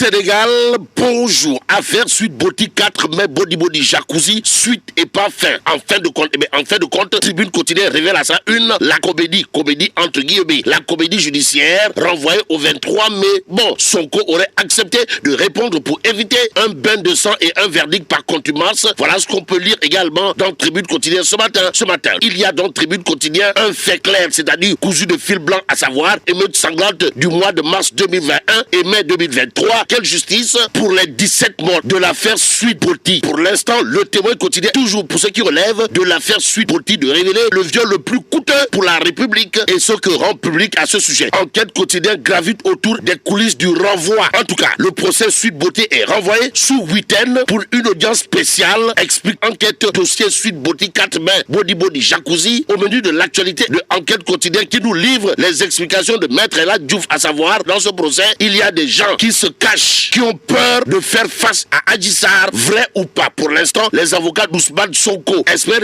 Sénégal, bonjour. Affaire suite Boti 4 mai Body Jacuzzi, suite et pas fin. En fin de compte, Tribune quotidienne révèle à sa une la comédie entre guillemets, la comédie judiciaire renvoyée au 23 mai. Bon, Sonko aurait accepté de répondre pour éviter un bain de sang et un verdict par contumace. Voilà ce qu'on peut lire également dans Tribune quotidienne ce matin. Il y a dans Tribune quotidienne un fait clair, c'est-à-dire cousu de fil blanc, à savoir émeute sanglante du mois de mars 2021 et mai 2023. Quelle justice pour les 17 morts de l'affaire Suite Boti. Pour l'instant, le Témoin quotidien, toujours pour ceux qui relèvent de l'affaire Suite Boti, de révéler le viol le plus coûteux pour la République et ce que rend public à ce sujet. Enquête quotidienne gravite autour des coulisses du renvoi. En tout cas, le procès Suite Boti est renvoyé sous week-end pour une audience spéciale. Explique enquête dossier Suite Boti 4 mai Body Jacuzzi. Au menu de l'actualité de Enquête quotidienne qui nous livre les explications de Maître Elad Diouf, à savoir dans ce procès, il y a des gens qui se cachent, qui ont peur de faire face à Adji Sarr, vrai ou pas. Pour l'instant, les avocats d'Ousmane Sonko espèrent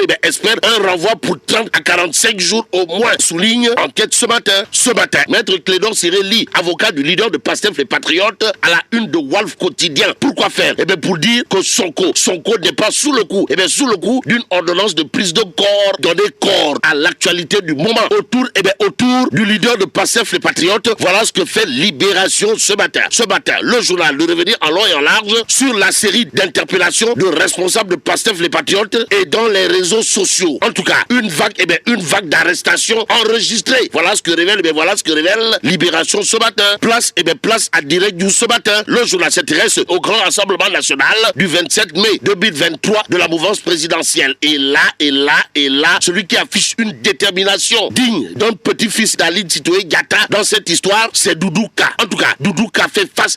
un renvoi pour 30 à 45 jours au moins, souligne Enquête ce matin. Maître Clédor Ciré-Ly, avocat du leader de Pastef les Patriotes, à la une de Walf Quotidien. Pourquoi faire? Pour dire que Sonko n'est pas sous le coup d'une ordonnance de prise de corps, donner corps à l'actualité du moment autour du leader de Pastef les Patriotes. Voilà ce que fait Libération ce matin. Le journal de revenir en long et en large sur la série d'interpellations de responsables de Pastef les Patriotes et dans les réseaux sociaux. En tout cas, une vague d'arrestations enregistrées. Voilà ce que révèle Libération ce matin. Place à Direct News ce matin. Le journal s'intéresse au grand rassemblement national du 27 mai 2023 de la mouvance présidentielle. Et là, celui qui affiche une détermination digne d'un petit-fils d'Aline Sitoé Diatta dans cette histoire, c'est Doudou Ka. En tout cas, Doudou Ka fait face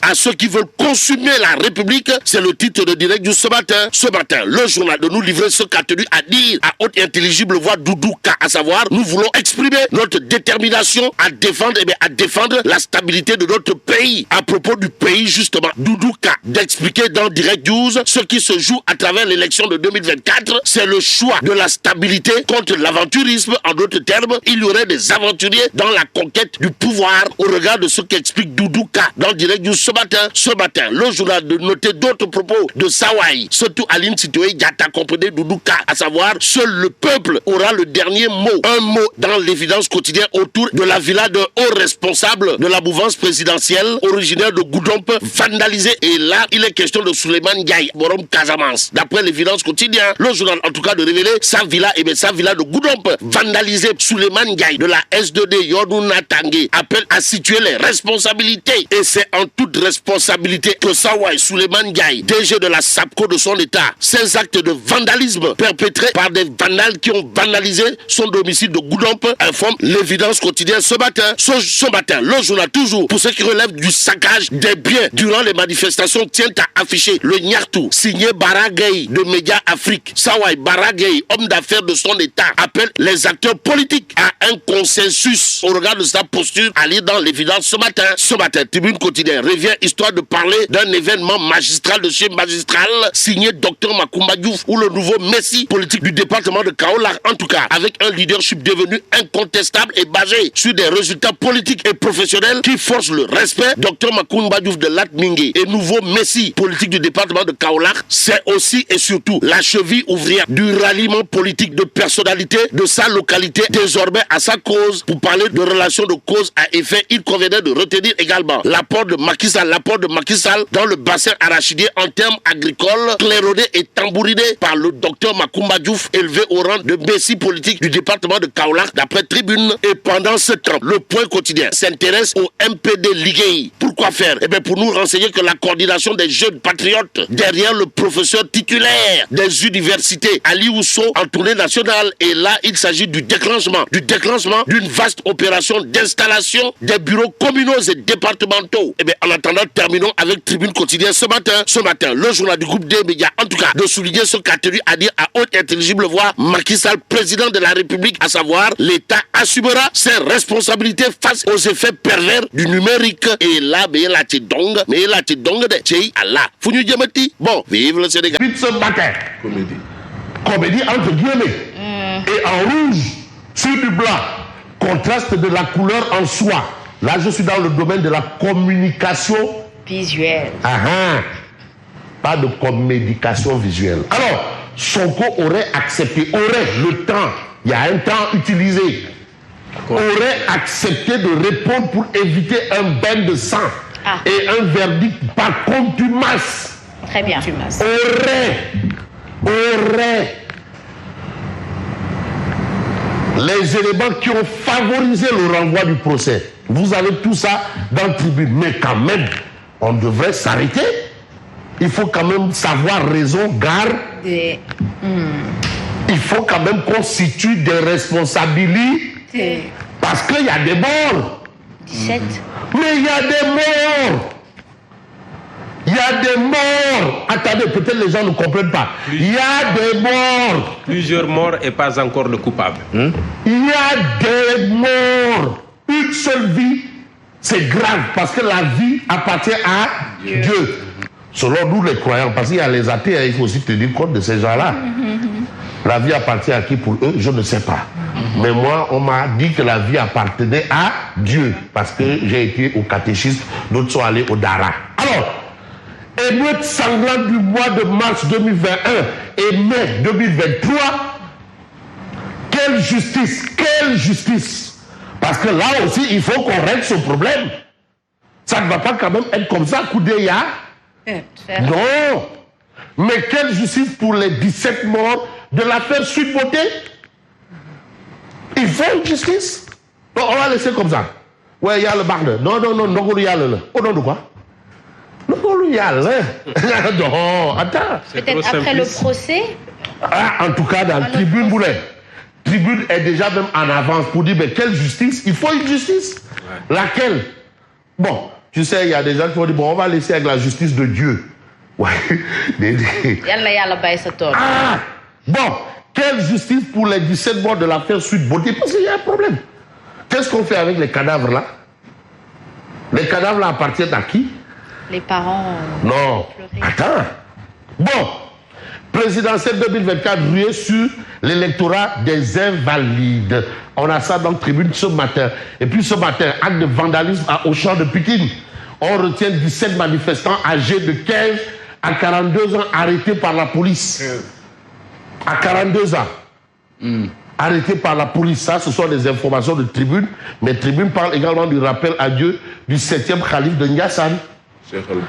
à ceux qui veulent consumer la République. C'est le titre de Direct News ce matin. Le journal de nous livrer ce qu'a tenu à dire à haute et intelligible voix Doudou Ka, à savoir, nous voulons exprimer notre détermination à défendre la stabilité de notre pays. À propos du pays, justement, Doudou Ka d'expliquer dans Direct News ce qui se joue à travers l'élection de 2024, c'est le choix de la stabilité contre l'aventurisme. En d'autres termes, il y aurait des aventuriers dans la conquête du pouvoir au regard de ce qu'explique Doudou Ka dans Direct News ce matin. Le journal de noter d'autres propos de Sawai, surtout Aline Sitoé Diatta, comprenez Doudou Ka, à savoir, seul le peuple aura le dernier mot. Un mot dans l'évidence quotidienne autour de la villa d'un haut responsable de la mouvance présidentielle originaire de Goudomp, vandalisé. Et là, il est question de Souleymane Ndiaye, Borom Casamance. D'après l'évidence quotidienne, le journal en tout cas de révéler sa villa de Goudomp, vandalisée. Souleymane Ndiaye de la S2D Yonouna Tanguy appelle à situer les responsabilités. Et c'est en toute responsabilité que Sawai Souleymane Ndiaye, DG de la SAPCO de son état, ces actes de vandalisme perpétrés par des vandales qui ont vandalisé son domicile de Goudomp, informe l'évidence quotidienne ce matin. Ce matin, le journal toujours, pour ceux qui relèvent du saccage des biens durant les manifestations, tient à afficher le Nyartou, signé Baragay de Média Afrique. Sawai Baragay, homme d'affaires de son état, appelle les acteurs politiques à un consensus au regard de sa posture, à lire dans l'évidence ce matin. Tribune quotidienne revient histoire de parler d'un événement magistral de chez magistral, signé Dr Macoumba Diouf, ou le nouveau messie politique du département de Kaolack, en tout cas avec un leadership devenu incontestable et basé sur des résultats politiques et professionnels qui forcent le respect. Dr Macoumba Diouf de Latmingué et nouveau messie politique du département de Kaolack, c'est aussi et surtout la cheville ouvrière du ralliement politique de personnalités de sa localité, désormais à sa cause. Pour parler de relations de cause à effet, il convenait de retenir également l'apport de Macky Sall dans le bassin arachidier en termes agricoles, claironné et tambouriné par le docteur Macoumba Diouf, élevé au rang de messie politique du département de Kaolack, d'après Tribune. Et pendant ce temps, le Point quotidien s'intéresse au MPD Liguey. Pourquoi faire? Pour nous renseigner que la coordination des jeunes patriotes derrière le professeur titulaire des universités Ali Ousso en tournée nationale. Et là, il s'agit du déclenchement d'une vaste opération d'installation des bureaux communaux et départementaux. En attendant, terminons avec Tribune quotidienne ce matin. Le journal du groupe des médias, en tout cas, de souligner ce qu'a tenu à dire à haute intelligible voix Macky Sall, président de la République, à savoir, l'État assumera ses responsabilités face aux effets pervers du numérique. Et là, bon, vive le Sénégal. Ce matin, comédie entre guillemets, et en rouge sur du blanc, contraste de la couleur en soie. Là, je suis dans le domaine de la communication visuelle. Pas de commédication visuelle. Alors, Sonko aurait accepté, le temps, il y a un temps utilisé, aurait accepté de répondre pour éviter un bain de sang et un verdict par contumace. Très bien. Aurait les éléments qui ont favorisé le renvoi du procès. Vous avez tout ça dans le tribunal. Mais quand même, on devrait s'arrêter. Il faut quand même savoir raison garder. Il faut quand même constituer des responsabilités. Parce qu'il y a des morts. 17. Mais il y a des morts. Il y a des morts. Attendez, peut-être les gens ne comprennent pas. Il y a des morts. Plusieurs morts et pas encore de coupables. Il y a des morts. Une seule vie, c'est grave parce que la vie appartient à Dieu. Selon nous les croyants, parce qu'il y a les athées, il faut aussi tenir compte de ces gens-là. La vie appartient à qui pour eux, je ne sais pas. Mais moi, on m'a dit que la vie appartenait à Dieu parce que j'ai été au catéchisme, d'autres sont allés au Dara. Alors, émeute sanglante du mois de mars 2021 et mai 2023, quelle justice, quelle justice. Parce que là aussi, il faut qu'on règle ce problème. Ça ne va pas quand même être comme ça, coup d'œil. Non. Mais quelle justice pour les 17 morts de l'affaire Sweet Beauté? Il faut une justice. Non, on va laisser comme ça. Ouais, il y a le barde. Non, non, il y a le. Au nom de quoi? Non, il y a le. Non, attends. Peut-être après le procès. En tout cas, dans la tribune Boulet. Tribune est déjà même en avance pour dire, mais quelle justice? Il faut une justice. Ouais. Laquelle? Bon, tu sais, il y a des gens qui vont dire, bon, on va laisser avec la justice de Dieu. Ouais. Bon, quelle justice pour les 17 morts de l'affaire Sweet Beauté? Parce qu'il y a un problème. Qu'est-ce qu'on fait avec les cadavres là? Les cadavres là appartiennent à qui? Les parents. Non. Attends. Bon. Présidentielle 2024 ruée sur l'électorat des invalides. On a ça dans la tribune ce matin. Et puis ce matin, acte de vandalisme à Auchan de Pikine. On retient 17 manifestants âgés de 15 à 42 ans arrêtés par la police. À 42 ans. Arrêtés par la police. Ça, ce sont des informations de tribune. Mais tribune parle également du rappel à Dieu du 7e calife de Niassane.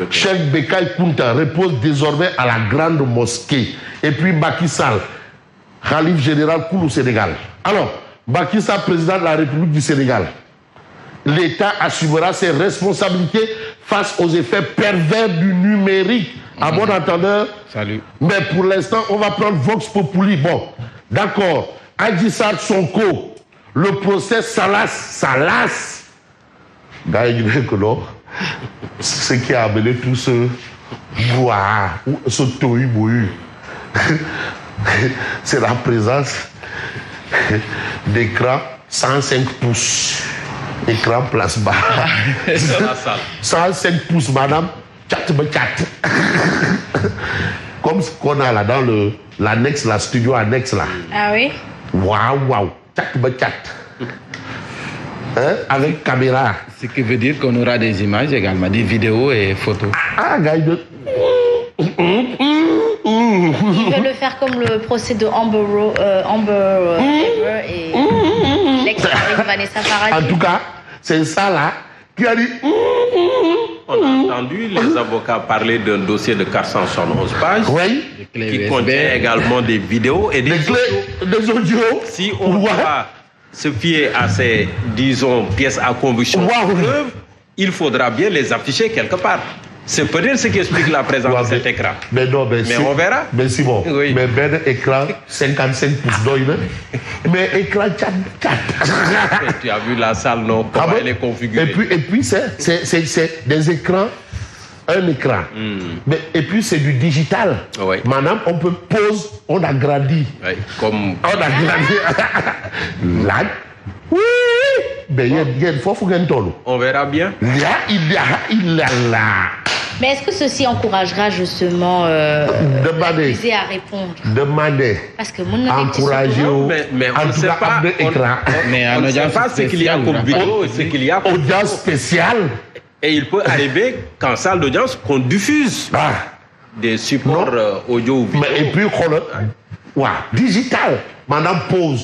Cheikh Bekay Kounta repose désormais à la grande mosquée. Et puis Macky Sall, calife général Koulou Sénégal. Alors, Macky Sall, président de la République du Sénégal. L'État assumera ses responsabilités face aux effets pervers du numérique. À bon entendeur. Salut. Mais pour l'instant, on va prendre Vox Populi. Bon, d'accord. Adji Sarr Sonko, le procès Salas. Ce qui a amené tout ce bois, ce tohu-bohu, c'est la présence d'écran 105 pouces. Écran plasma. 105 pouces, madame. Comme ce qu'on a là dans l'annexe, la studio annexe là. Ah oui? Waouh. Hein? Avec caméra. Ce qui veut dire qu'on aura des images également, des vidéos et photos. Il veut le faire comme le procès de Amber et l'ex-mari Vanessa Paradis. En tout cas, c'est ça là qui a dit. On a entendu les avocats parler d'un dossier de 471 pages qui contient également des vidéos et des audios. Si on va se fier à ces, disons, pièces à conviction, il faudra bien les afficher quelque part. C'est peut-être ce qui explique la présence de cet écran. Mais non, mais on verra. Mais Simon, mais ben écran 55 pouces d'œil, mais écran 4. Tu as vu la salle, non? Comment elle est configurée. Et puis c'est des écrans, un écran. Et puis c'est du digital. Madame, on peut pause, on agrandit. Comme... On agrandit. Là, oui. Mais il y a une fois, il faut gagner ton. On verra bien. Il y a là. Mais est-ce que ceci encouragera justement l'accusé à répondre? Demandez. Parce que mon encourager mais on ne sait pas. Mais on ne sait pas ce qu'il y a comme vidéo et ce qu'il y a comme audience spéciale. Et il peut arriver qu'en salle d'audience, qu'on diffuse des supports audio ou vidéo. Mais et puis, digital, madame pose.